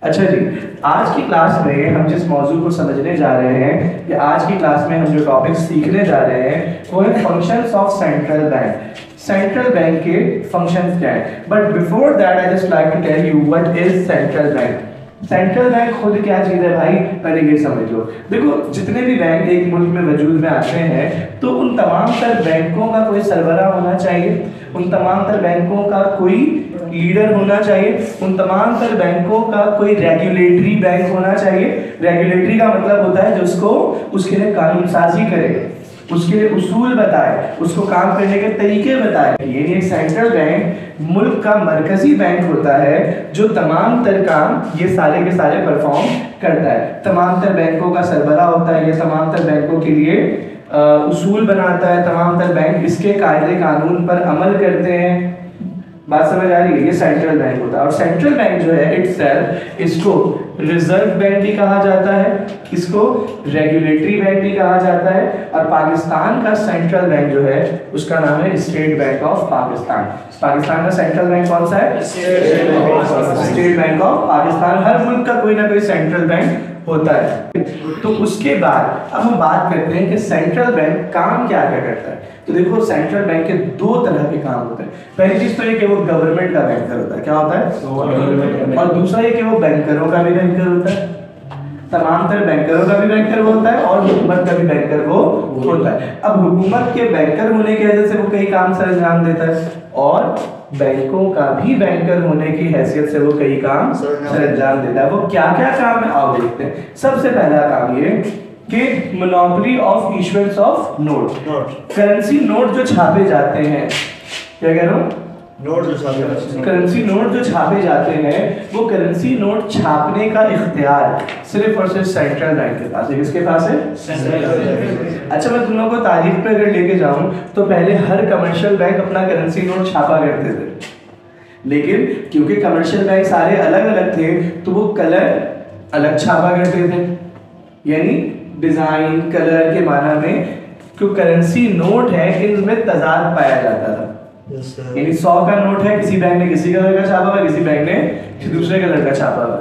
अच्छा जी, आज की क्लास में हम जिस मौजू को समझने जा रहे हैं या आज की क्लास में हम जो टॉपिक सीखने जा रहे हैं वो है functions of central bank. Central bank के फंक्शंस क्या है, but before that I just like to tell you what is central bank. Central bank खुद क्या चीज है भाई, पहले ये समझ लो। देखो, जितने भी बैंक एक मुल्क में वजूद में आते हैं तो उन तमाम तर बैंकों का कोई सरबराह होना चाहिए, उन तमाम तर बैंकों का कोई लीडर होना चाहिए, उन तमाम तर बैंकों का कोई रेगुलेटरी बैंक होना चाहिए। रेगुलेटरी का मतलब होता है जो उसको उसके लिए कानून साजी करे, उसके लिए उसूल बताए, उसको काम करने के तरीके बताए। ये एक सेंट्रल बैंक मुल्क का मरकजी बैंक होता है जो तमाम तर काम ये सारे के सारे परफॉर्म करता है। तमाम तर बैंकों का सरबराह होता है, ये तमाम तर बैंकों के लिए उसूल बनाता है, तमाम तर बैंक इसके कायदे कानून पर अमल करते हैं। बात समझ आ रही है? ये सेंट्रल बैंक होता है। और सेंट्रल बैंक जो है इटसेल्फ, इसको रिजर्व बैंक भी कहा जाता है, इसको रेगुलेटरी बैंक भी कहा जाता है। और पाकिस्तान का सेंट्रल बैंक जो है उसका नाम है State Bank of Pakistan. Pakistan का सेंट्रल बैंक कौन सा है? State Bank of Pakistan. हर मुल्क का कोई ना कोई सेंट्रल बैंक होता है। तो उसके बाद अब हम बात करते हैं कि सेंट्रल बैंक काम क्या क्या करता है। तो देखो, सेंट्रल बैंक के दो तरह के काम होते हैं। पहली चीज तो ये कि वो गवर्नमेंट का बैंकर होता है। क्या होता है? और दूसरा ये कि वो बैंकरों का भी बैंकर होता है। तमाम तरह बैंकरों का भी बैंकर वो होता है और हुकूमत का भी बैंकर वो होता है। अब हुकूमत के बैंकर होने की वजह से वो कई काम सर अंजाम देता है और बैंकों का भी बैंकर होने की हैसियत से वो कई काम सर अंजाम देता है। वो क्या क्या काम है आओ देखते हैं। सबसे पहला काम ये कि monopoly of issuance of note. Currency note जो छापे जाते हैं, क्या कह रहा हूँ, करेंसी नोट जो छापे जाते हैं वो करेंसी नोट छापने का इख्तियार सिर्फ और सिर्फ सेंट्रल बैंक के पास है। किसके पास है? अच्छा, मैं तुम लोगों को तारीख पे अगर लेके जाऊं तो पहले हर कमर्शियल बैंक अपना करेंसी नोट छापा करते थे, लेकिन क्योंकि कमर्शियल बैंक सारे अलग अलग थे तो वो कलर अलग छापा करते थे। यानी डिजाइन कलर के माना में जो करेंसी नोट है इनमें तजाद पाया जाता था। यानी 100 का नोट है, किसी बैंक ने किसी कलर का छापा हुआ, किसी बैंक ने किसी दूसरे कलर का छापा हुआ।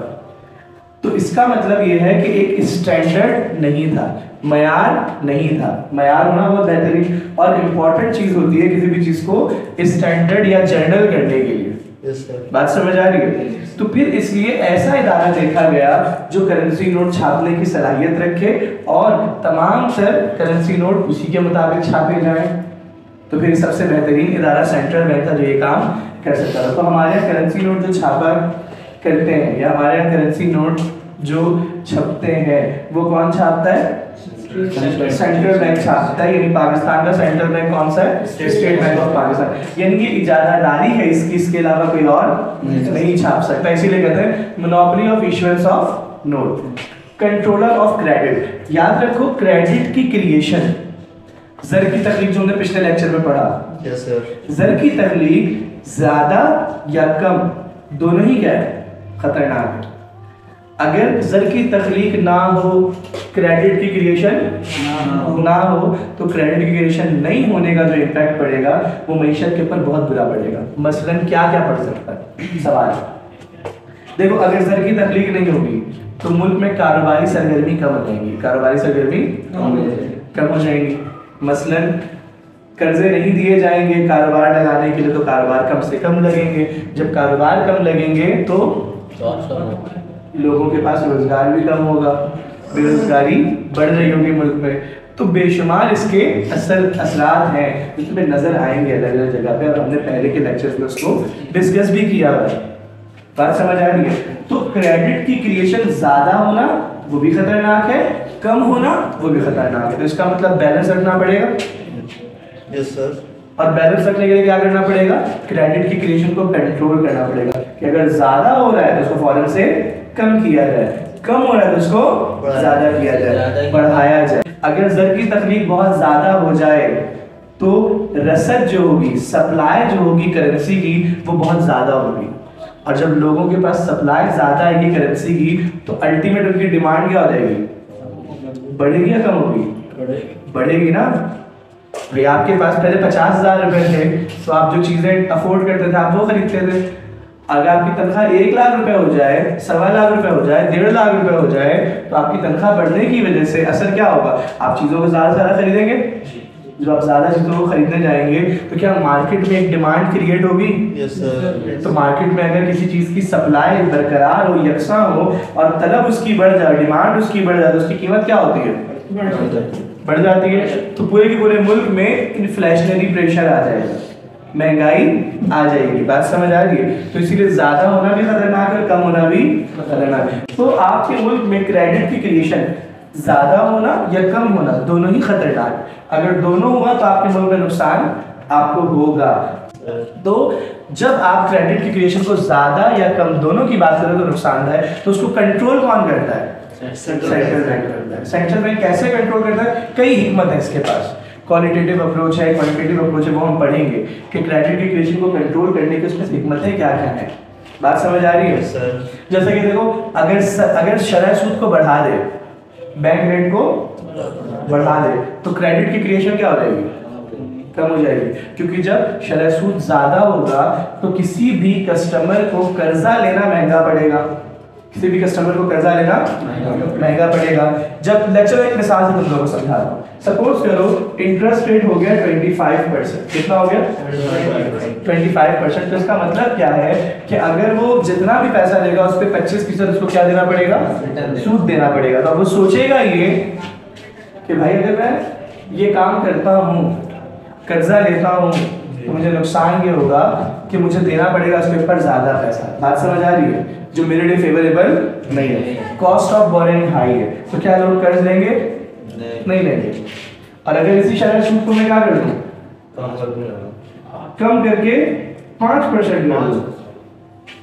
तो इसका मतलब ये है कि एक स्टैंडर्ड नहीं था, मयार नहीं था। मयार होना बहुत बेहतरीन और इम्पोर्टेंट चीज होती है किसी भी चीज को स्टैंडर्ड या जर्नल करने के लिए। बात समझ आ रही है? तो फिर इसलिए ऐसा इदारा देखा गया जो करेंसी नोट छापने की सलाहियत रखे और तमाम सर करेंसी नोट उसी के मुताबिक छापे जाएं। तो फिर सबसे बेहतरीन इदारा सेंट्रल बैंक था जो ये काम कर सकता था। तो हमारे यहाँ करेंसी नोट जो छापा करते हैं या हमारे यहाँ करेंसी नोट जो छपते हैं वो कौन छापता है? सेंट्रल बैंक छापता है। यानी पाकिस्तान का सेंट्रल बैंक कौन सा है? State Bank of Pakistan. यानी कि इजाज़तदारी है इसकी, इसके अलावा कोई और नहीं छाप सकता। इसीलिए कहते हैं monopoly of issuance of note. Controller of credit. याद रखो, क्रेडिट की क्रिएशन, ज़र की तख्लीक जो हमने पिछले लेक्चर में पढ़ा, ज़र की तख्लीक ज्यादा या कम दोनों ही क्या है? खतरनाक है। अगर ज़र की तख्लीक ना हो, क्रेडिट की क्रिएशन ना हो, तो क्रेडिट की क्रिएशन नहीं होने का जो इम्पैक्ट पड़ेगा वो मईशत के ऊपर बहुत बुरा पड़ेगा। मसलन क्या क्या पड़ सकता है? सवाल देखो, अगर ज़र की तख्लीक नहीं होगी तो मुल्क में कारोबारी सरगर्मी कम हो जाएंगी। कारोबारी सरगर्मी कम हो जाएंगी। मसलन कर्जे नहीं दिए जाएंगे कारोबार लगाने के लिए तो कारोबार कम से कम लगेंगे। जब कारोबार कम लगेंगे तो लोगों के पास रोजगार भी कम होगा, बेरोजगारी बढ़ रही होगी मुल्क में। तो बेशुमार इसके असरात हैं जिसमें नजर आएंगे अलग अलग जगह पे और हमने पहले के लेक्चर्स में उसको डिस्कस भी किया है। बात समझ आ रही है? तो क्रेडिट की क्रिएशन ज्यादा होना वो भी खतरनाक है, कम होना वो भी खतरनाक है। तो इसका मतलब बैलेंस रखना पड़ेगा। Yes sir. और बैलेंस रखने के लिए क्या करना पड़ेगा? क्रेडिट की क्रिएशन को कंट्रोल करना पड़ेगा कि अगर ज्यादा हो रहा है तो उसको फौरन से कम किया जाए, कम हो रहा है तो उसको ज्यादा किया जाए, बढ़ाया जाए। अगर ज़र की तख्लीक बहुत ज्यादा हो जाए तो रसद जो होगी, सप्लाई जो होगी करेंसी की वो बहुत ज्यादा होगी। और जब लोगों के पास सप्लाई ज्यादा आएगी करेंसी की तो अल्टीमेट उनकी डिमांड क्या हो जाएगी? बढ़ेगी या कम होगी? बढ़ेगी ना। भाई आपके पास पहले 50,000 रुपए थे तो आप जो चीजें अफोर्ड करते थे आप वो खरीदते थे। अगर आपकी तनख्वाह 1 लाख रुपए हो जाए, 1.25 लाख रुपए हो जाए, 1.5 लाख रुपए हो जाए, तो आपकी तनख्वाह बढ़ने की वजह से असर क्या होगा? आप चीज़ों को ज़्यादा से ज़्यादा खरीदेंगे। जब आप ज़्यादा चीज़ों को खरीदने जाएंगे तो क्या मार्केट में एक डिमांड क्रिएट होगी? Yes, sir. तो मार्केट में अगर किसी चीज़ की सप्लाई बरकरार हो, यकसा हो और तलब उसकी बढ़ जाए, डिमांड उसकी बढ़ जाए, तो उसकी कीमत क्या होती है? बढ़ जाती है। तो पूरे के पूरे मुल्क में इन्फ्लेशनरी प्रेशर आ जाएगा, महंगाई आ जाएगी। बात समझ आ रही है? तो इसीलिए ज्यादा होना भी खतरनाक है, कम होना भी खतरनाक है। तो आपके मुल्क में क्रेडिट की क्रिएशन ज्यादा होना या कम होना, दोनों ही खतरनाक। अगर दोनों हुआ तो आपके मुल्क में नुकसान आपको होगा। तो जब आप क्रेडिट की क्रिएशन को ज्यादा या कम दोनों की बात करें तो नुकसान है, तो उसको कंट्रोल कौन करता है? सेंट्रल बैंक करता है। सेंट्रल बैंक कैसे कंट्रोल करता है? कई हिकमत है इसके पास। क्वालिटेटिव अप्रोच है, क्वांटिटेटिव अप्रोच है, वो हम पढ़ेंगे कि क्रेडिट की क्रिएशन को कंट्रोल करने की उसमें हिकमतें क्या क्या है। बात समझ आ रही है? सर, जैसे कि देखो, अगर शरह सूद को बढ़ा दे, बैंक रेट को बढ़ा दे, तो क्रेडिट की क्रिएशन क्या हो जाएगी? कम हो जाएगी। क्योंकि जब शरह सूद ज्यादा होगा तो किसी भी कस्टमर को कर्जा लेना महंगा पड़ेगा। किसी भी कस्टमर को कर्जा लेना महंगा पड़ेगा। जब लेक्चर एक मिसाल से तुम लोगों को समझा रहा हूँ। सपोज करो इंटरेस्ट रेट हो गया 25%। कितना हो गया? 25%। तो इसका मतलब क्या है कि अगर वो जितना भी पैसा लेगा उस पर 25% उसको क्या देना पड़ेगा? सूद देना पड़ेगा। तो अब वो सोचेगा ये कि भाई अगर मैं ये काम करता हूँ, कर्जा लेता हूँ, तो मुझे नुकसान ये होगा कि मुझे देना पड़ेगा उसके ऊपर ज्यादा पैसा। बात समझ आ रही है? जो मेरे लिए फेवरेबल नहीं है। कॉस्ट ऑफ बोरिंग हाई है, तो क्या लोग कर्ज लेंगे? नहीं लेंगे। और अगर इसी शरह सूद को मैं क्या कर दूं? कम करके 5% कर दूं,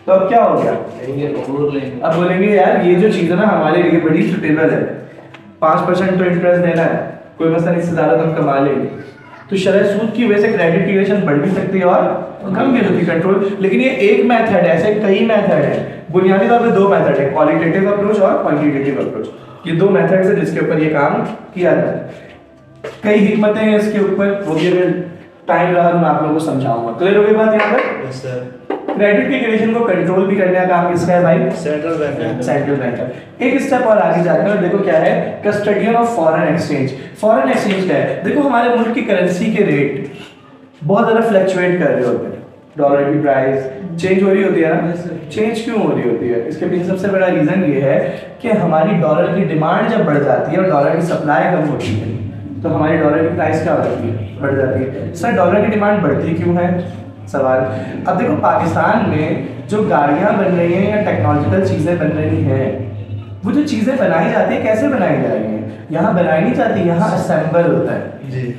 तो अब क्या हो गया? अब बोलेंगे यार ये जो चीज है ना हमारे लिए बड़ी सुटेबल है, 5% तो इंटरेस्ट देना है, कोई मसला नहीं, इससे ज्यादा तुम कमा लेंगे। तो शरह सूद की वजह से क्रेडिट की क्रिएशन बढ़ भी सकती है और कम भी होती है कंट्रोल। लेकिन ये एक मेथड है, ऐसे कई मेथड है। बुनियादी तौर पे दो मेथड है, क्वालिटेटिव अप्रोच और क्वांटिटेटिव अप्रोच। ये दो मेथड्स है जिसके ऊपर ये काम किया जाता है। कई हिकमतें हैं इसके ऊपर, वो भी अगर टाइम रहा तो मैं आप लोगों को समझाऊंगा। क्लियर हो गई बात यहाँ पर? Yes, sir. क्रेडिट की क्रिएशन को कंट्रोल भी करने का काम किसका है भाई? सेंट्रल बैंक है। सेंट्रल बैंक का। एक स्टेप और आगे जाते हैं और देखो क्या है, custodian of foreign exchange. Foreign exchange क्या है? देखो हमारे मुल्क की करेंसी के रेट बहुत ज़्यादा फ्लक्चुएट कर रहे होते हैं। डॉलर की प्राइस चेंज हो रही होती है ना? चेंज क्यों हो रही होती है? इसके पीछे सबसे बड़ा रीज़न ये है कि हमारी डॉलर की डिमांड जब बढ़ जाती है और डॉलर की सप्लाई कम होती है तो हमारी डॉलर की प्राइस क्या हो जाती है? बढ़ जाती है। सर डॉलर की डिमांड बढ़ती क्यों है? सवाल। अब देखो पाकिस्तान में जो गाड़ियाँ बन रही हैं या टेक्नोलॉजिकल चीज़ें बन रही हैं, वो जो चीज़ें बनाई जाती है कैसे बनाई जा रही हैं? यहाँ बनाई नहीं जाती, यहाँ असेंबल होता है। जी।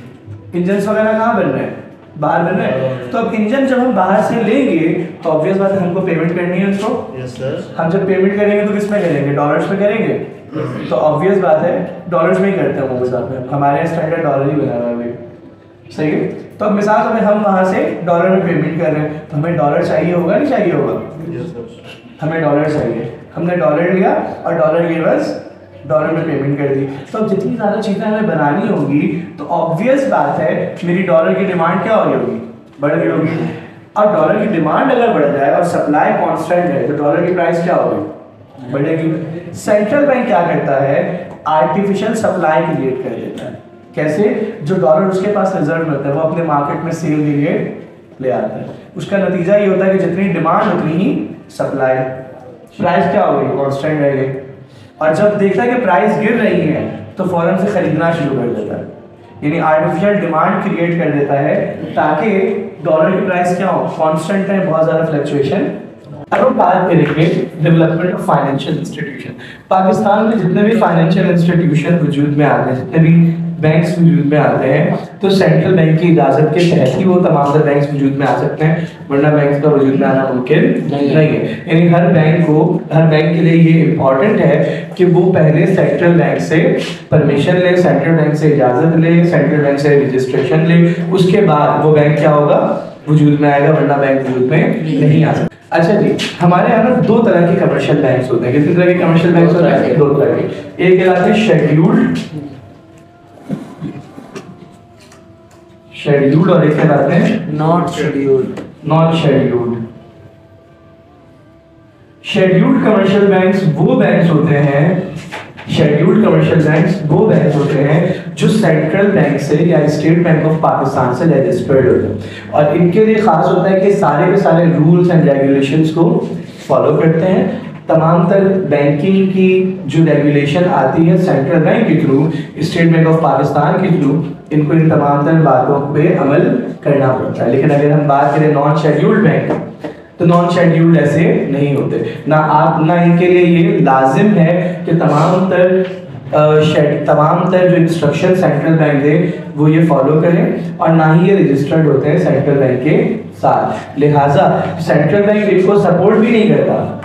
इंजन वगैरह कहाँ बन रहे हैं? बाहर बन रहे हैं। तो अब इंजन जब हम बाहर से लेंगे तो ऑब्वियस बात है हमको पेमेंट करनी है उसको। Yes sir. हम जब पेमेंट करेंगे तो किस में करेंगे? डॉलर्स में करेंगे। तो ऑब्वियस बात है डॉलर्स में ही करते हैं वो साथ में। हमारे यहाँ स्टैंडर्ड डॉलर ही बना हुआ है अभी। सही है। तो अब मिसाल में हम वहाँ से डॉलर में पेमेंट कर रहे हैं तो हमें डॉलर चाहिए होगा नहीं चाहिए होगा? Yes sir. हमें डॉलर चाहिए, हमने डॉलर लिया और डॉलर के बस डॉलर में पेमेंट कर दी। तो अब जितनी ज़्यादा चीज़ें हमें बनानी होगी तो ऑब्वियस बात है मेरी डॉलर की डिमांड क्या हो रही होगी? बढ़ रही होगी। और डॉलर की डिमांड अगर बढ़ जाए और सप्लाई कांस्टेंट है तो डॉलर की प्राइस क्या होगी? बढ़ेगी। सेंट्रल बैंक क्या करता है? आर्टिफिशियल सप्लाई क्रिएट कर देता है। कैसे? जो डॉलर उसके पास रिजर्व में होता है वो अपने मार्केट में सेल के लिए ले आता है। उसका नतीजा ये होता है कि जितनी डिमांड उतनी ही सप्लाई, प्राइस क्या होगी? कांस्टेंट रहेगी। और जब देखता है कि प्राइस गिर रही है तो फौरन से खरीदना शुरू कर देता है, यानी आर्टिफिशियल डिमांड क्रिएट कर देता है ताकि डॉलर की प्राइस क्या हो? कांस्टेंट है, बहुत ज़्यादा फ्लक्चुएशन। अब हम बात करेंगे development of financial institution. Pakistan में जितने भी फाइनेंशियल इंस्टीट्यूशन वजूद में आते हैं, जितने भी बैंक्स वजूद में आते हैं, तो सेंट्रल बैंक की इजाज़त के तहत ही वो तमाम तर बैंक्स वजूद में आ सकते हैं, वरना बैंक्स का वजूद में आना मुमकिन नहीं है। यानी हर बैंक के लिए ये इम्पॉर्टेंट है कि वो पहले सेंट्रल बैंक से परमिशन ले, सेंट्रल बैंक से इजाज़त ले, सेंट्रल बैंक से रजिस्ट्रेशन ले, उसके बाद वो बैंक क्या होगा? वजूद में आएगा, वरना बैंक वजूद में नहीं आ सकता। अच्छा जी, हमारे यहाँ ना दो तरह के कमर्शियल बैंक्स होते हैं। कितने तरह के कमर्शियल बैंक्स होते हैं? दो तरह के। एक कहलाते हैं शेड्यूल्ड और एक कहलाते हैं not scheduled. Non scheduled. Scheduled commercial banks वो बैंक्स होते हैं, शेड्यूल्ड कमर्शियल बैंक्स वो बैंक्स होते हैं जो सेंट्रल बैंक से या स्टेट बैंक ऑफ पाकिस्तान से रजिस्टर्ड होते हैं, और इनके लिए खास होता है कि सारे के सारे रूल्स एंड रेगुलेशंस को फॉलो करते हैं। तमाम तर बैंकिंग की जो रेगुलेशन आती है सेंट्रल बैंक के through, state Bank of Pakistan के थ्रू, इनको इन तमाम तर बातों पे अमल करना पड़ता है। लेकिन अगर हम बात करें नॉन शेड्यूल्ड बैंक, तो नॉन शेड्यूल्ड ऐसे नहीं होते ना, ना इनके लिए ये लाजिम है कि तमाम तर जो इंस्ट्रक्शन सेंट्रल बैंक दे वो ये फॉलो करें, और ना ही ये रजिस्टर्ड होते हैं सेंट्रल बैंक के साथ। लिहाजा सेंट्रल बैंक इनको सपोर्ट भी नहीं करता,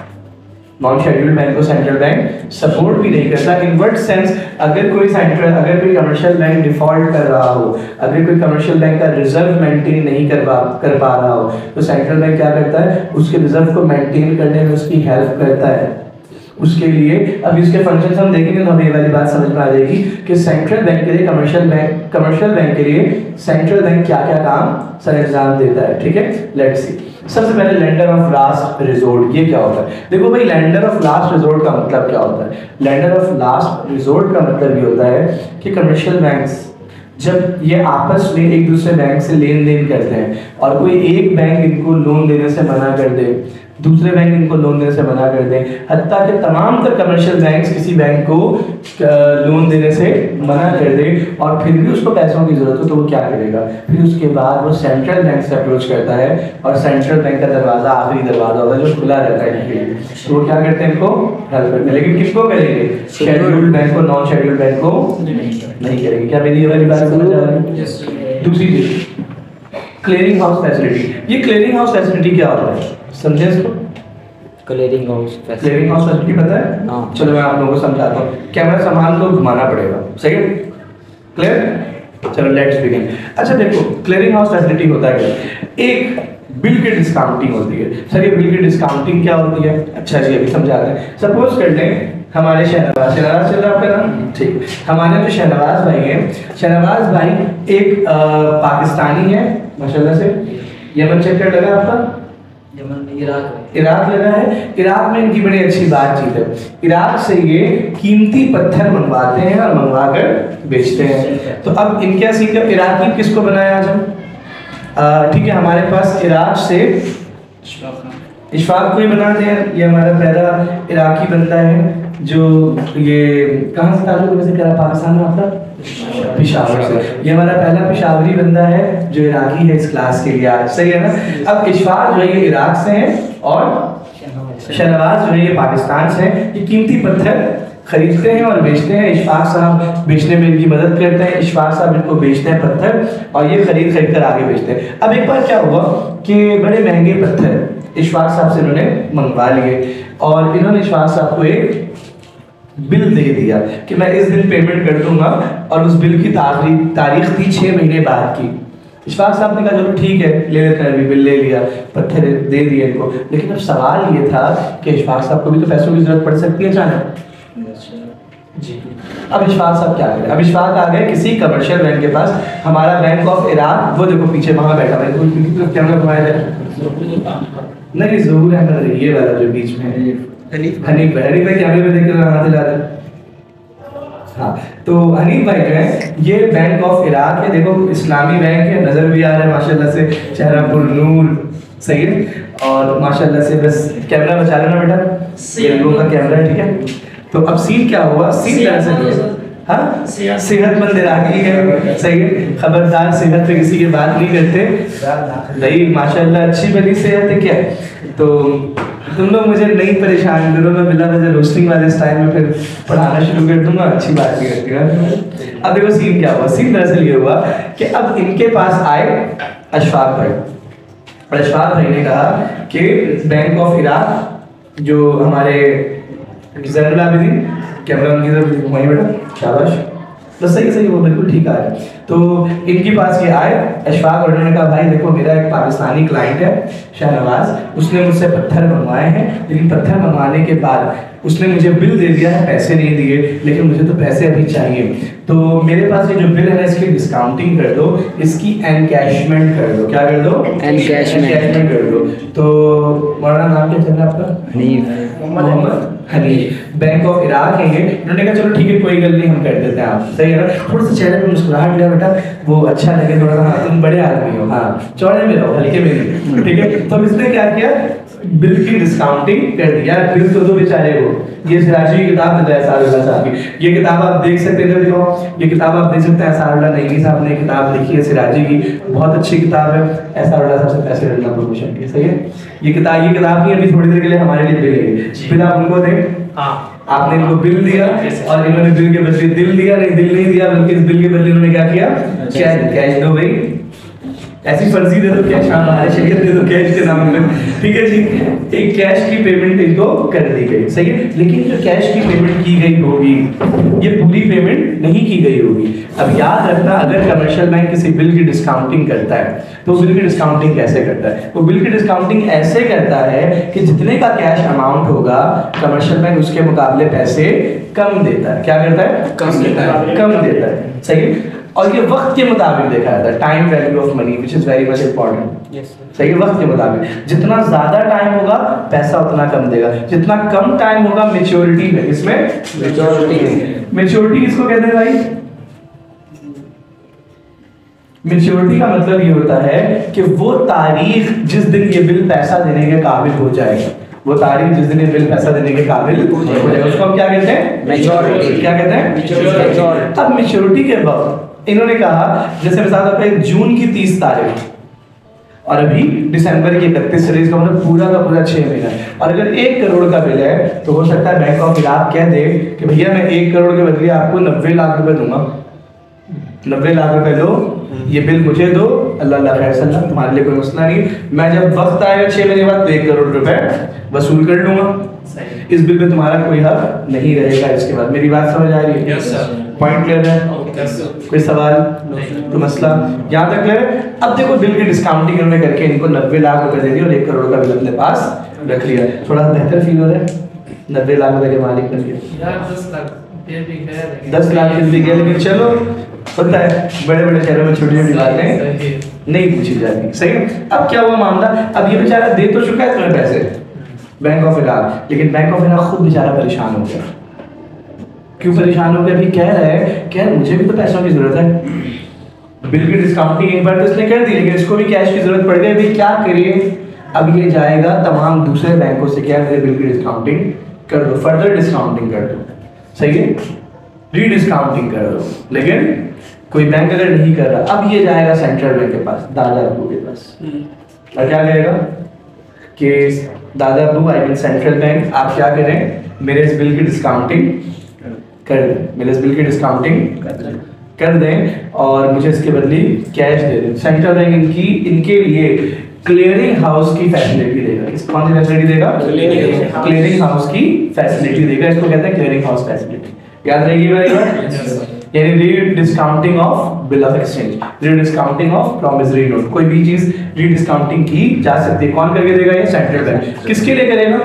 नॉन शेड्यूल्ड बैंक को सेंट्रल बैंक सपोर्ट भी नहीं करता। इन व्हाट सेंस, अगर कोई कमर्शियल बैंक डिफॉल्ट कर रहा हो, अगर कोई कमर्शियल बैंक का रिजर्व मेंटेन नहीं कर पा रहा हो, तो सेंट्रल बैंक क्या करता है, उसके रिजर्व को मेंटेन करने में उसकी हेल्प करता है। उसके लिए अब इसके फंक्शंस हम देखेंगे तो हमें ये वाली बात समझ में आ जाएगी कि सेंट्रल बैंक के लिए कमर्शियल बैंक के लिए सेंट्रल बैंक क्या क्या काम सर एग्जाम देता है। ठीक है, लेट्स सी। सबसे पहले लेंडर ऑफ लास्ट रिजोर्ट, ये क्या होता है? देखो भाई, लेंडर ऑफ लास्ट रिजोर्ट का मतलब क्या होता है? लेंडर ऑफ लास्ट रिजोर्ट का मतलब ये होता है कि कमर्शियल बैंक्स जब ये आपस में एक दूसरे बैंक से लेन देन करते हैं और कोई एक बैंक इनको लोन देने से मना कर दे, दूसरे बैंक इनको लोन देने से मना कर दें, हत्ता कि तमाम तर कमर्शियल बैंक्स किसी बैंक को लोन देने से मना कर दे और फिर भी उसको पैसों की जरूरत हो, तो वो क्या करेगा? फिर उसके बाद वो सेंट्रल बैंक से अप्रोच करता है, और सेंट्रल बैंक का दरवाजा आखिरी दरवाजा होता है जो खुला रहता है इनके लिए, तो वो क्या करते हैं, इनको हेल्प करते हैं। लेकिन किसको करेंगे? शेड्यूल्ड बैंक को, नॉन शेड्यूल्ड बैंक को नहीं करेंगे। क्या मेरी ये वाली बात समझ आ रही है? दूसरी चीज, क्लियरिंग हाउस फैसिलिटी। ये क्लियरिंग हाउस फैसिलिटी क्या होता है, समझे इसको? क्लियरिंग हाउस फैसिलिटी पता है? हाँ। चलो मैं आप लोगों को समझाता हूँ। कैमरा सामान को घुमाना पड़ेगा, सही है? क्लियर? चलो लेट्स बिगिन। अच्छा देखो, क्लियरिंग हाउस फैसिलिटी होता है क्या? एक बिल की डिस्काउंटिंग होती है। सर ये बिल की डिस्काउंटिंग क्या होती है? अच्छा जी, अभी समझाते हैं। सपोज कर लें हमारे शहनवाज चल रहा है आपका नाम, ठीक। हमारे जो शहनवाज भाई हैं, शहनवाज भाई एक पाकिस्तानी है माशाल्लाह से। यमन चक्कर लगा आपका? इराक लगा है। इराक में इनकी बड़ी अच्छी बातचीत है। इराक से ये कीमती पत्थर मंगवाते हैं और मंगवा कर बेचते हैं। तो अब इनके सीन का इराकी किसको बनाया आज हम? ठीक है, हमारे पास इराक से इशफाक को ही बनाते हैं। ये हमारा पहला इराकी बंदा है जो ये कहाँ से ताल्लुक वैसे करा, पाकिस्तान में आपका? पेशावर से। ये हमारा पहला पेशावरी बंदा है जो इराकी है इस क्लास के लिए आज, सही है ना? अब इशफाक जो है ये इराक से है और शहनवाज जो है ये पाकिस्तान से है। ये कीमती पत्थर खरीदते हैं और बेचते हैं। इशफाक साहब बेचने में इनकी मदद करते हैं। इशफाक साहब इनको बेचते हैं पत्थर और ये खरीद कर आगे बेचते हैं। अब एक बार क्या हुआ कि बड़े महंगे पत्थर इशफाक साहब से इन्होंने मंगवा लिए और इन्होंने इशफाक साहब को एक बिल दे दिया कि मैं इस दिन पेमेंट कर दूंगा, और उस बिल की तारीख थी 6 महीने बाद की। इशफाक साहब ने कहा चलो ठीक है, ले लेते हैं, अभी बिल ले लिया, पत्थर दे दिए इनको। लेकिन अब सवाल ये था कि इशफाक साहब को भी तो पैसों की जरूरत पड़ सकती है अचानक जी। अब इशफाक साहब क्या करें? अब इशफाक आ गए किसी कमर्शियल बैंक के पास। हमारा बैंक ऑफ इराक वो देखो पीछे वहां बैठा है, तो कैमरा घुमाया जाए। नहीं, ज़रूर है ये वाला जो बीच में है, हनीफ भाई कैमरे में देखकर हाथ हिला दे। हाँ, तो हनीफ भाई जो है ये बैंक ऑफ इराक है। देखो इस्लामी बैंक है, नजर भी आ रहा है माशाल्लाह से, चेहरा पर नूर, सही है। और माशाल्लाह से बस कैमरा बचा लेना बेटा, ये लोगों का कैमरा है, ठीक है। तो अब सीन क्या हुआ? सीन तरह से, हाँ, सेहतमंद इराकी है, सही है। खबरदार सेहत पे किसी की बात नहीं करते भाई, माशाल्लाह अच्छी बड़ी सेहत है क्या? तो तुम लोग मुझे नहीं परेशान करो, मैं बिला वजह रोस्टिंग वाले स्टाइल में फिर पढ़ाना शुरू कर दूंगा, अच्छी बात नहीं करती है। अब देखो सीन क्या हुआ। सीन दरअसल ये हुआ कि अब इनके पास आए अशफाक भाई, और अशफाक भाई ने कहा कि बैंक ऑफ इराक जो हमारे जैनुल आबिदीन, कैमरा उनकी तरफ वहीं बेटा, शाबाश, बस सही सही, वो बिल्कुल ठीक आ रहा है। तो इनके पास ये आए अशफाक और उन्होंने कहा भाई देखो मेरा एक पाकिस्तानी क्लाइंट है शाहनवाज, उसने मुझसे पत्थर मंगवाए हैं, लेकिन पत्थर मंगवाने के बाद उसने मुझे बिल दे दिया है, पैसे नहीं दिए, लेकिन मुझे तो पैसे अभी चाहिए। तो मेरे पास ये जो बिल है ना इसकी डिस्काउंटिंग कर दो, इसकी एनकैशमेंट कर दो। क्या कर दो? एनकैशमेंट कर दो। तो मौलाना नाम क्या चल रहा है आपका? Hanif. Mohammad Hanif, bank of Iraq है ये। उन्होंने कहा चलो ठीक है कोई गल नहीं, हम कर देते हैं आप, सही है ना? थोड़ा सा चेहरे पे मुस्कुराहट लिया बेटा, वो अच्छा लगे थोड़ा सा, हाँ तुम बड़े आदमी हो, हाँ चौड़े में रहो हल्के में नहीं, ठीक है? तो इसने क्या किया, बिल की डिस्काउंटिंग कर दी। यार बिल तो दो बेचारे को। ये सिराजी की किताब है एसारुल्लाह साहब की, ये किताब आप देख सकते हैं, देखो ये किताब आप देख सकते हैं, एसारुल्लाह नईमी साहब ने किताब लिखी है सिराजी की, बहुत अच्छी किताब है। एसारुल्लाह साहब से पैसे लेना प्रमोशन की, सही है? ये किताब नहीं, अभी थोड़ी देर के लिए हमारे लिए बिल है, बिल आप उनको दें। हाँ, आपने इनको बिल दिया और इन्होंने बिल के बदले दिल दिया, दिल नहीं दिया, बल्कि इस बिल के बदले इन्होंने क्या किया, कैश दो भाई, ऐसी फर्जी दे दो कैश, हाँ हमारे शरीयत दे दो कैश के नाम में, ठीक है जी। एक कैश की पेमेंट इनको कर दी गई, सही है? लेकिन जो कैश की पेमेंट की गई होगी ये पूरी पेमेंट नहीं की गई होगी। अब याद रखना, अगर कमर्शियल बैंक किसी बिल की डिस्काउंटिंग करता है तो बिल की डिस्काउंटिंग कैसे करता है? वो बिल की डिस्काउंटिंग ऐसे करता है कि जितने का कैश अमाउंट होगा कमर्शियल बैंक उसके मुकाबले पैसे कम देता है। क्या करता है? कम देता है, सही है? और ये वक्त के मुताबिक देखा जाता है, time value of money which is very much important, सही है? वक्त के मुताबिक जितना ज्यादा टाइम होगा पैसा उतना कम देगा, जितना कम टाइम होगा मेच्योरिटी में, इसमें मेच्योरिटी किसको कहते हैं भाई? मेच्योरिटी का मतलब ये होता है कि वो तारीख जिस दिन ये बिल पैसा देने के काबिल हो जाएगा, वो तारीख जिस दिन ये बिल पैसा देने के काबिल हो जाएगा, उसको हम क्या कहते हैं? मेच्योरिटी। क्या कहते हैं? अब मेच्योरिटी के वक्त इन्होंने कहा, जैसे मिसाल तौर पे जून की 30 तारीख और अभी दिसंबर की 31 तारीख का मतलब पूरा का पूरा 6 महीना, और अगर 1 करोड़ का बिल है तो हो सकता है बैंक ऑफ इराक कह दे कि भैया मैं 1 करोड़ के बदले आपको 90 लाख रुपए दूंगा, 90 लाख रुपए दो, ये बिल मुझे दो, अल्लाह खैर सल्ला, तुम्हारे लिए कोई मसला नहीं, मैं जब वक्त आएगा 6 महीने बाद तो 1 करोड़ रुपए वसूल कर लूंगा, इस बिल पे तुम्हारा कोई हक नहीं रहेगा इसके बाद। मेरी बात समझ आ रही है? Yes sir. पॉइंट क्लियर है? कोई सवाल? तो मसला यहाँ तक क्लियर है? अब देखो बिल की डिस्काउंटिंग इन्होंने करके इनको 90 लाख रुपए दे दिए और 1 करोड़ का बिल अपने पास रख लिया। थोड़ा बेहतर फील हो रहा है? 90 लाख रुपए के मालिक बन गए। 10 लाख फिर भी गया, लेकिन चलो होता है, बड़े बड़े शहरों में छोटी छोटी बातें नहीं पूछी जाती, सही है? अब क्या हुआ मामला, अब ये बेचारा दे तो चुका है तुम्हें पैसे बैंक ऑफ इराक, लेकिन बैंक ऑफ इराक खुद बेचारा परेशान हो गया। क्यों परेशान हो गया? अभी कह रहा है कि मुझे भी तो पैसों की जरूरत है, बिल की डिस्काउंटिंग एक बार तो इसने कर दी, लेकिन इसको भी कैश की जरूरत पड़ गई, अभी क्या करिए? अब ये जाएगा तमाम दूसरे बैंकों से, क्या मेरे बिल की डिस्काउंटिंग कर दो, फर्दर डिस्काउंटिंग कर दो, सही है? रीडिस्काउंटिंग कर दो, लेकिन कोई बैंक अगर नहीं कर रहा, अब ये जाएगा सेंट्रल बैंक के पास, दादा अबू के पास, और क्या कहेगा कि दादा Abu I mean central bank, आप क्या करें, मेरे इस बिल की डिस्काउंटिंग कर दें, मेरे इस बिल की डिस्काउंटिंग कर दें और मुझे इसके बदले कैश दे दें। सेंट्रल बैंक इनके लिए क्लियरिंग हाउस की फैसिलिटी देगा। कौन सी फैसिलिटी देगा? क्लियरिंग हाउस की फैसिलिटी देगा, इसको कहते हैं क्लियरिंग हाउस फैसिलिटी। याद रहेगी भाई बात? यानी rediscounting of bill of exchange, rediscounting of promissory note, कोई भी चीज रीडिस्काउंटिंग की जा सकती है। कौन करके देगा? ये सेंट्रल बैंक। किसके लिए करेगा?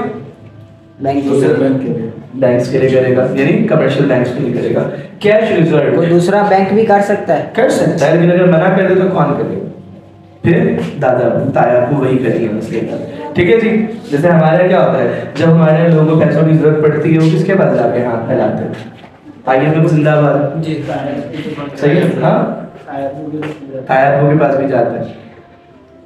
बैंक्स के लिए करेगा, यानी कमर्शियल बैंक्स के लिए करेगा। कैश रिजर्व कोई दूसरा बैंक भी कर सकता है, लेकिन अगर मना कर दे तो कौन करेगा? फिर दादा ताया को वही करेंगे मसले का, ठीक है जी। जैसे हमारे क्या होता है, जब हमारे लोगों को पैसों की जरूरत पड़ती है वो किसके पास जाके हाथ फैलाते हैं? आइए तो जिंदाबाद जी, सही है, हाँ ताया के पास भी जाते हैं,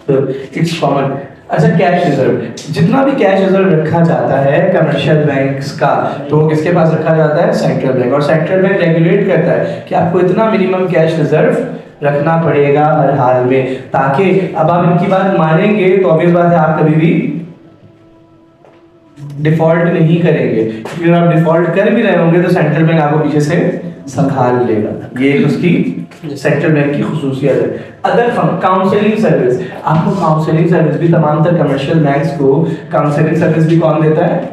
तो इट्स कॉमन। अच्छा, कैश रिजर्व, जितना भी कैश रिजर्व रखा जाता है कमर्शियल बैंक्स का, तो किसके पास रखा जाता है? Central bank. और सेंट्रल बैंक रेगुलेट करता है कि आपको इतना मिनिमम कैश रिजर्व रखना पड़ेगा हर हाल में, ताकि अब आप इनकी बात मानेंगे तो ऑब्वियस बात है आप कभी भी डिफॉल्ट नहीं करेंगे, क्योंकि अगर आप डिफॉल्ट कर भी रहे होंगे तो सेंट्रल बैंक आपको पीछे से संभाल लेगा। ये एक उसकी सेंट्रल बैंक की खुसूसियत है। अदर काउंसलिंग सर्विस, आपको काउंसलिंग सर्विस भी तमाम तर कमर्शियल बैंक्स को काउंसलिंग सर्विस भी कौन देता है?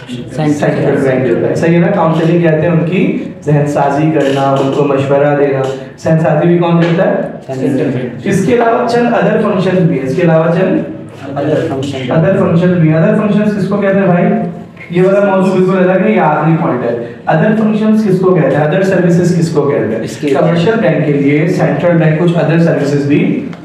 सेंट्रल बैंक देता है। सही है ना? काउंसलिंग कहते हैं उनकी जहनसाजी करना, उनको मशवरा देना। जहनसाजी भी कौन करता है? Central bank. इसके अलावा चंद अदर फंक्शन भी है, इसके अलावा चंद अदर फंक्शन। अदर फंक्शन भी। अदर फंक्शंस किसको कहते हैं भाई? ये वाला मौजूद बिल्कुल अलग है, ये आखिरी पॉइंट है। अदर फंक्शंस किसको कहते हैं? अदर सर्विसेज किसको कहते हैं? कमर्शियल बैंक के लिए सेंट्रल बैंक कुछ अदर सर्विसेज भी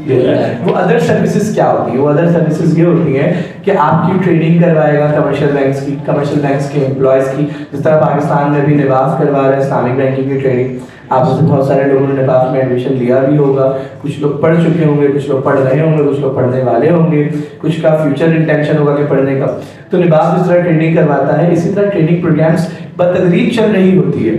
देता है। वो अदर सर्विसेज क्या होती है? वो अदर सर्विसेज ये होती है कि आपकी ट्रेनिंग करवाएगा कमर्शियल बैंक्स की, कमर्शियल बैंक्स के एम्प्लॉयज की। जिस तरह पाकिस्तान में भी निवाफ करवा रहा है इस्लामिक बैंकिंग की ट्रेनिंग, आप उससे बहुत सारे लोगों ने निवाफ में एडमिशन लिया भी होगा। कुछ लोग पढ़ चुके होंगे, कुछ लोग पढ़ रहे होंगे, कुछ लोग पढ़ने वाले होंगे, कुछ का फ्यूचर इंटेंशन होगा कि पढ़ने का। तो निवाफ इस तरह ट्रेनिंग करवाता है। इसी तरह ट्रेनिंग प्रोग्राम्स बतदरीज चल रही होती है,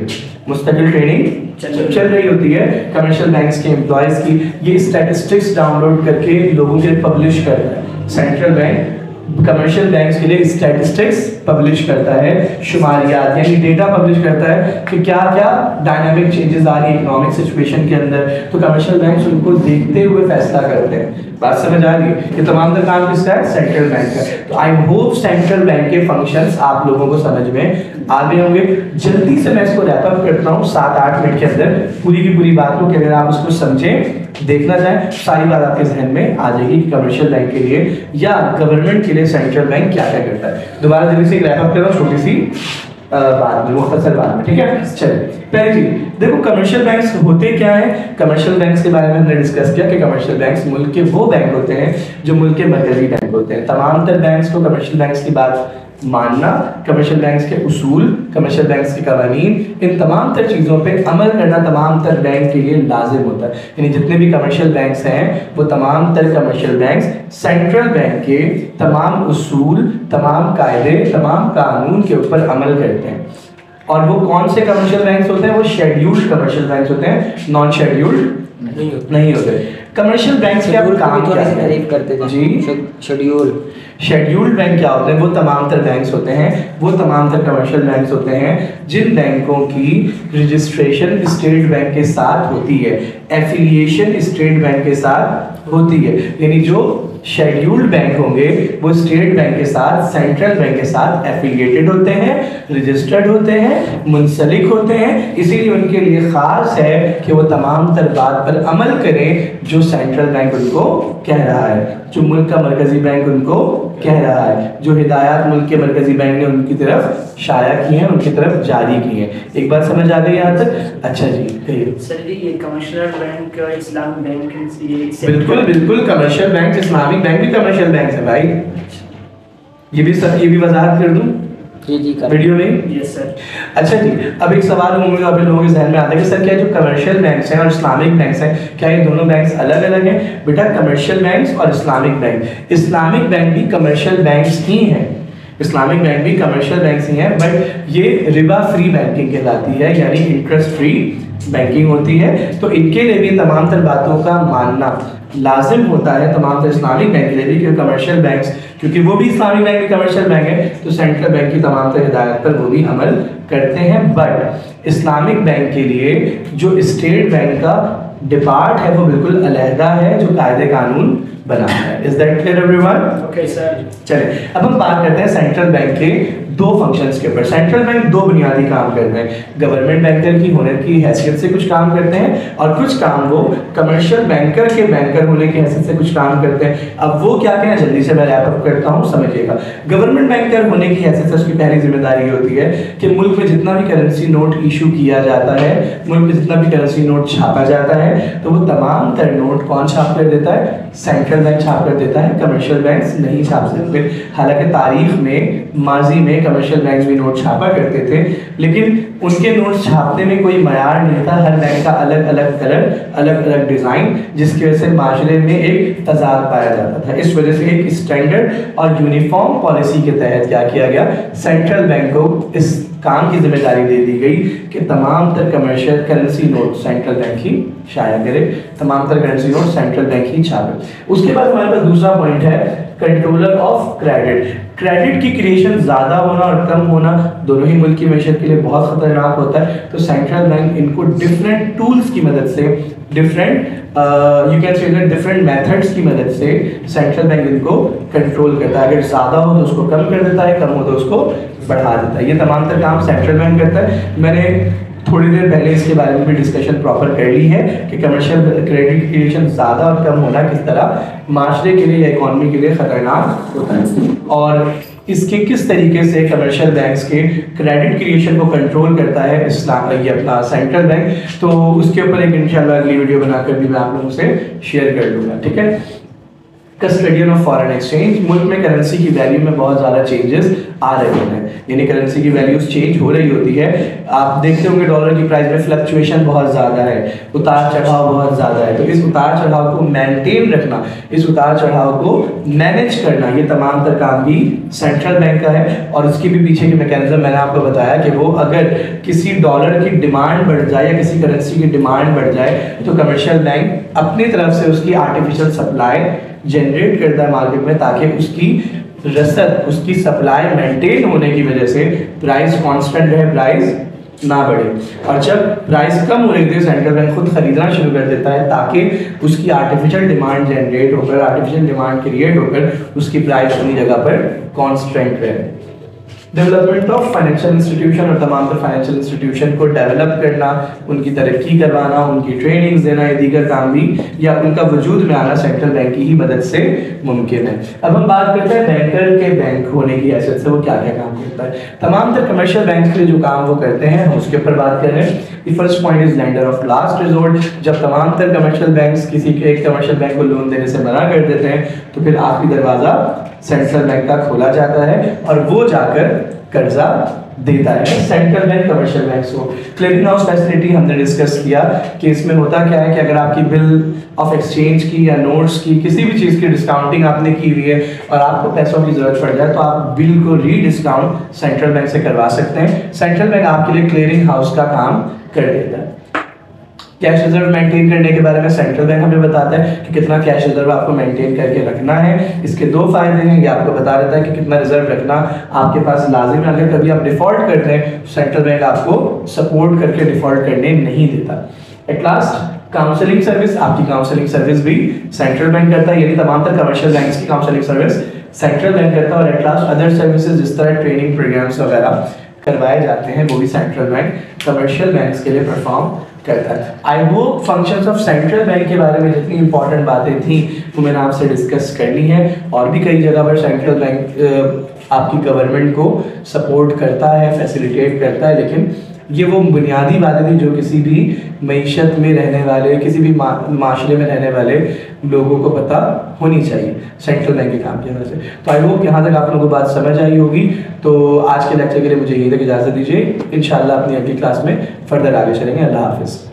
मुस्तकिल ट्रेनिंग चल रही होती है कमर्शियल बैंक्स के एम्प्लॉयज की। ये स्टैटिस्टिक्स डाउनलोड करके लोगों के पब्लिश करता है। सेंट्रल बैंक कमर्शियल बैंक्स के लिए स्टैटिस्टिक्स पब्लिश करता है, शुमारियात यानी डेटा पब्लिश करता है कि क्या क्या डायनामिक चेंजेस आ रही है इकोनॉमिक सिचुएशन के अंदर। तो कमर्शियल बैंक्स उनको देखते हुए फैसला करते हैं। बात समझ आ रही है? ये तमाम का काम किसका है? सेंट्रल बैंक का। तो आई होप सेंट्रल बैंक के फंक्शंस आप लोगों को समझ में आ गए होंगे। जल्दी से मैं इसको रैप अप करता हूँ 7-8 मिनट के अंदर पूरी की पूरी बात को, कि अगर आप उसको समझें, देखना चाहें, सारी बात आपके जहन में आ जाएगी कि कमर्शियल बैंक के लिए या गवर्नमेंट के लिए सेंट्रल बैंक क्या क्या करता है। दोबारा जल्दी से एक रैप अप कर रहा हूँ छोटी सी बात में, मुख्तसर बात में, ठीक है? चलिए, पहली चीज देखो कमर्शियल बैंक्स होते क्या है। कमर्शियल बैंक्स के बारे में हमने डिस्कस किया कि कमर्शियल बैंक्स मुल्क के वो बैंक होते हैं जो मुल्क के मरकजी बैंक होते हैं। तमाम तर बैंक्स को कमर्शियल बैंक्स की बात मानना, कमर्शियल बैंक्स के उसूल, कमर्शियल बैंक्स के कवानीन, इन तमाम तर चीज़ों पे अमल करना तमाम तर बैंक के लिए लाजिम होता है। यानी जितने भी कमर्शियल बैंक्स हैं वो तमाम तर कमर्शियल बैंक्स सेंट्रल बैंक के तमाम उसूल, तमाम कायदे, तमाम कानून के ऊपर अमल करते हैं। और वो कौन से कमर्शियल बैंक्स होते हैं? वो शेड्यूल्ड कमर्शियल बैंक्स होते हैं, नॉन शेड्यूल्ड नहीं होते। कमर्शियल बैंक्स के आप काम क्या करते हैं जी? शेड्यूल्ड बैंक क्या होते हैं? वो तमाम तर बैंक्स होते हैं, वो तमाम तर कमर्शियल बैंक्स होते हैं जिन बैंकों की रजिस्ट्रेशन स्टेट बैंक के साथ होती है, एफिलिएशन स्टेट बैंक के साथ होती है। यानी जो शेड्यूल्ड बैंक होंगे वो स्टेट बैंक के साथ, सेंट्रल बैंक के साथ एफिलिएटेड होते हैं, रजिस्टर्ड होते हैं, मुंसलिक होते हैं। इसीलिए उनके लिए खास है कि वो तमाम तर बात पर अमल करें जो सेंट्रल बैंक उनको कह रहा है, जो मुल्क का मरकजी बैंक उनको कह रहा है, जो हिदायत मुल्क के मरकजी बैंक ने उनकी तरफ शाया की हैं, उनकी तरफ जारी की हैं। एक बात समझ आ गई यहाँ तक? अच्छा जी, कहिए सर जी। ये कमर्शियल बैंक, इस्लामिक बैंक, बिल्कुल बिल्कुल कमर्शियल बैंक, इस्लामिक बैंक भी कमर्शियल बैंक है भाई। ये भी वजाहत कर दूं वीडियो में? Yes sir. अच्छा जी, अब एक सवाल होंगे आप लोगों के जहन में आता है कि सर क्या जो कमर्शियल बैंक्स हैं और इस्लामिक बैंक्स हैं, क्या ये दोनों बैंक्स अलग अलग हैं? बेटा, कमर्शियल बैंक्स और इस्लामिक बैंक, इस्लामिक बैंक भी कमर्शियल बैंक्स ही हैं, इस्लामिक बैंक भी कमर्शियल बैंक्स ही हैं, बट ये रिबा फ्री बैंकिंग कहलाती है, यानी इंटरेस्ट फ्री बैंकिंग होती है। तो इनके लिए भी तमाम तर बातों का मानना लाजिम होता है, तमाम तर इस्लामिक बैंक के लिए भी, क्योंकि कमर्शियल बैंक्स, क्योंकि वो भी इस्लामिक बैंक भी कमर्शियल बैंक है, तो सेंट्रल बैंक की तमाम तर हिदायत पर वो भी अमल करते हैं। बट इस्लामिक बैंक के लिए जो स्टेट बैंक का डिपार्ट है वो बिल्कुल अलहदा है, जो कायदे कानून बना है। Is that clear everyone? Okay sir. चलिए, अब हम बात करते हैं सेंट्रल बैंक के दो फंक्शंस के ऊपर। सेंट्रल बैंक दो बुनियादी काम करते हैं, गवर्नमेंट बैंकर की होने की हैसियत से कुछ काम करते हैं, और कुछ काम वो कमर्शियल बैंकर के बैंकर होने की हैसियत से कुछ काम करते हैं। अब वो क्या क्या है, जल्दी से मैं रैप अप करता हूँ, समझिएगा। गवर्नमेंट बैंकर होने की हैसियत से उसकी पहली जिम्मेदारी होती है कि मुल्क में जितना भी करेंसी नोट इशू किया जाता है, मुल्क में जितना भी करेंसी नोट छापा जाता है, तो वो तमाम तर नोट कौन छाप कर देता है? सेंट्रल बैंक छाप कर देता है, कमर्शियल बैंक्स नहीं छाप सकते। हालांकि तारीख में, माजी में कमर्शियल बैंक भी नोट छापा करते थे, लेकिन उनके नोट छापने में कोई मयार नहीं था। हर बैंक का अलग अलग कलर, अलग अलग डिज़ाइन, जिसकी वजह से माशरे में एक तजाद पाया जाता था। इस वजह से एक स्टैंडर्ड और यूनिफॉर्म पॉलिसी के तहत क्या किया गया, सेंट्रल बैंक को इस काम की जिम्मेदारी दे दी गई कि तमाम तर commercial currency note central bank ही शाया करे, तमाम तर करेंसी नोट सेंट्रल बैंक ही छापे। उसके बाद हमारे पास दूसरा पॉइंट है कंट्रोलर ऑफ क्रेडिट। क्रेडिट की क्रिएशन ज़्यादा होना और कम होना दोनों ही मुल्क की मैशत के लिए बहुत ख़तरनाक होता है। तो सेंट्रल बैंक इनको डिफरेंट टूल्स की मदद से, different you can say different methods की मदद से सेंट्रल बैंक इनको कंट्रोल करता है। अगर ज़्यादा हो तो उसको कम कर देता है, कम हो तो उसको बढ़ा देता है। ये तमाम तर काम सेंट्रल बैंक करता है। मैंने थोड़ी देर पहले इसके बारे में भी डिस्कशन प्रॉपर कर ली है कि कमर्शियल क्रेडिट क्रिएशन ज़्यादा और कम होना किस तरह माशरे के लिए या इकॉनमी के लिए ख़तरनाक होता है, और इसके किस तरीके से कमर्शियल बैंक्स के क्रेडिट क्रिएशन को कंट्रोल करता है इस्लाम ये अपना सेंट्रल बैंक। तो उसके ऊपर एक इंशाल्लाह अगली वीडियो बनाकर भी मैं आप लोगों से शेयर कर लूँगा, ठीक है। कस्टडियन ऑफ फॉरेन एक्सचेंज, मुल्क में करेंसी की वैल्यू में बहुत ज़्यादा चेंजेस आ रहे हैं, यानी करेंसी की वैल्यूज चेंज हो रही होती है। आप देखते होंगे डॉलर की प्राइस में फ्लक्चुएशन बहुत ज़्यादा है, उतार चढ़ाव बहुत ज़्यादा है। तो इस उतार चढ़ाव को मेंटेन रखना, इस उतार चढ़ाव को मैनेज करना, ये तमाम तर काम भी सेंट्रल बैंक का है। और उसकी भी पीछे की मैकेनिज्म मैंने आपको बताया कि वो अगर किसी डॉलर की डिमांड बढ़ जाए या किसी करेंसी की डिमांड बढ़ जाए तो कमर्शियल बैंक अपनी तरफ से उसकी आर्टिफिशियल सप्लाई जनरेट करता है मार्केट में, ताकि उसकी रसद, उसकी सप्लाई मेंटेन होने की वजह से प्राइस कांस्टेंट रहे, प्राइस ना बढ़े। और जब प्राइस कम हो रही थी सेंट्रल बैंक खुद खरीदना शुरू कर देता है ताकि उसकी आर्टिफिशियल डिमांड जनरेट होकर, आर्टिफिशियल डिमांड क्रिएट होकर उसकी प्राइस अपनी जगह पर कांस्टेंट रहे। डेवलपमेंट ऑफ फाइनेंशियल इंस्टीट्यूशन, और तमाम फाइनेंशियल इंस्टीट्यूशन को डेवलप करना, उनकी तरक्की करवाना, उनकी ट्रेनिंग्स देना, ये दीगर काम भी या उनका वजूद में आना सेंट्रल बैंक की ही मदद से मुमकिन है। अब हम बात करते हैं बैंकर के बैंक होने की हैसियत से वो क्या क्या काम करता है। तमाम तर कमर्शियल बैंक के लिए जो काम वो करते हैं हम उसके ऊपर बात कर रहे हैं। First point is lender of last resort. जब तमाम तर कमर्शियल बैंक्स किसी के एक कमर्शियल बैंक को लोन देने से मना कर देते हैं तो फिर आखिरी दरवाज़ा सेंट्रल बैंक का खोला जाता है और वो जाकर कर्जा देता है सेंट्रल बैंक कमर्शियल बैंक को। क्लियरिंग हाउस फैसिलिटी हमने डिस्कस किया कि इसमें होता क्या है कि अगर आपकी बिल ऑफ एक्सचेंज की या नोट्स की किसी भी चीज़ की डिस्काउंटिंग आपने की हुई है और आपको पैसों की ज़रूरत पड़ जाए तो आप बिल को रीडिस्काउंट सेंट्रल बैंक से करवा सकते हैं। सेंट्रल बैंक आपके लिए क्लियरिंग हाउस का काम कर देता है। कैश रिजर्व मेंटेन करने के बारे में सेंट्रल बैंक हमें बताता है कि कितना कैश रिजर्व आपको मेंटेन करके रखना है। इसके दो फायदे हैं, ये आपको बता देता है कि कितना रिजर्व रखना आपके पास लाजिम है। अगर कभी आप डिफॉल्ट करते हैं तो सेंट्रल बैंक आपको सपोर्ट करके डिफॉल्ट करने नहीं देता। एट लास्ट काउंसलिंग सर्विस, आपकी काउंसलिंग सर्विस भी सेंट्रल बैंक करता है, यानी तमाम तर कमर्शियल बैंक्स की काउंसलिंग सर्विस सेंट्रल बैंक करता है। और एट लास्ट अदर सर्विसेज जिस तरह ट्रेनिंग प्रोग्राम्स वगैरह करवाए जाते हैं वो भी सेंट्रल बैंक कमर्शियल बैंक्स के लिए परफॉर्म करता है। I hope functions of central bank के बारे में जितनी इंपॉर्टेंट बातें थी वो मैंने आपसे डिस्कस करनी है। और भी कई जगह पर सेंट्रल बैंक आपकी गवर्नमेंट को सपोर्ट करता है, फैसिलिटेट करता है, लेकिन ये वो बुनियादी बातें थी जो किसी भी मईशत में रहने वाले, किसी भी माशरे में रहने वाले लोगों को पता होनी चाहिए सेंट्रल बैंक के काम की वजह से। तो आई होप यहाँ तक आप लोगों को बात समझ आई होगी। तो आज के लेक्चर के लिए मुझे यही तक इजाज़त दीजिए। इंशाल्लाह अपनी अगली क्लास में फर्दर आगे चलेंगे। अल्लाह हाफिज़।